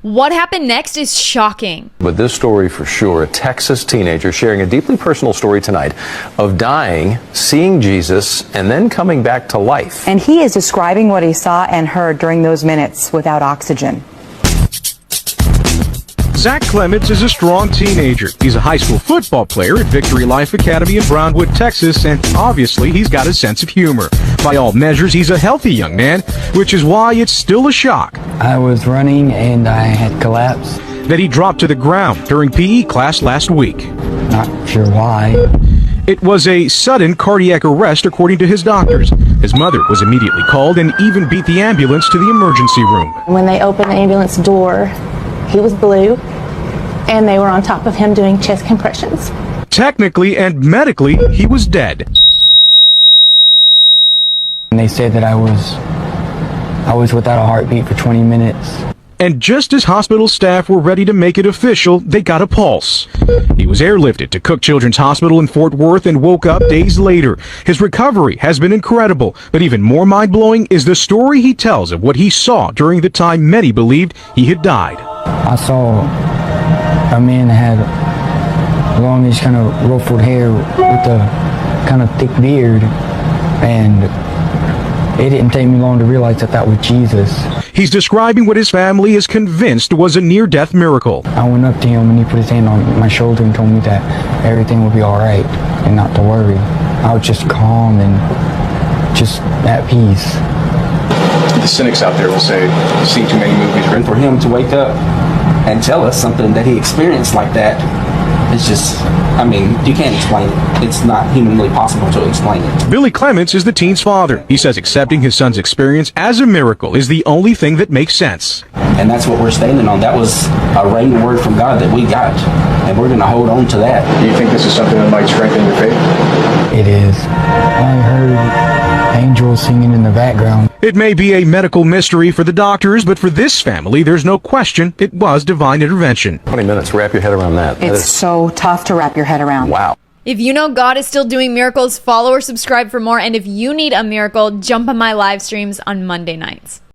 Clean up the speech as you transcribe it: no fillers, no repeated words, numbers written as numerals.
What happened next is shocking. But this story for sure, a Texas teenager sharing a deeply personal story tonight of dying, seeing Jesus, and then coming back to life. And he is describing what he saw and heard during those minutes without oxygen. Zach Clements is a strong teenager. He's a high school football player at Victory Life Academy in Brownwood, Texas, and obviously he's got a sense of humor. By all measures, he's a healthy young man, which is why it's still a shock I was running and I had collapsed. that he dropped to the ground during PE class last week. Not sure why. It was a sudden cardiac arrest, according to his doctors. His mother was immediately called and even beat the ambulance to the emergency room. When they opened the ambulance door, he was blue, and they were on top of him doing chest compressions. Technically and medically, he was dead. And they said that I was without a heartbeat for 20 minutes. And just as hospital staff were ready to make it official, they got a pulse. He was airlifted to Cook Children's Hospital in Fort Worth and woke up days later. His recovery has been incredible, but even more mind-blowing is the story he tells of what he saw during the time many believed he had died. I saw a man that had longish kind of ruffled hair with a kind of thick beard, and it didn't take me long to realize that that was Jesus. He's describing what his family is convinced was a near-death miracle. I went up to him and he put his hand on my shoulder and told me that everything would be all right and not to worry. I was just calm and just at peace. The cynics out there will say, you've seen too many movies. And for him to wake up and tell us something that he experienced like that, it's just, I mean, you can't explain it. It's not humanly possible to explain it. Billy Clements is the teen's father. He says accepting his son's experience as a miracle is the only thing that makes sense. And that's what we're standing on. That was a rhema word from God that we got, and we're going to hold on to that. Do you think this is something that might strengthen your faith? It is. I heard angels singing in the background. It may be a medical mystery for the doctors, but for this family, there's no question it was divine intervention. 20 minutes, wrap your head around that. That It's is- so tough to wrap your head around. wow. If you know God is still doing miracles, follow or subscribe for more. And if you need a miracle, jump on my live streams on Monday nights.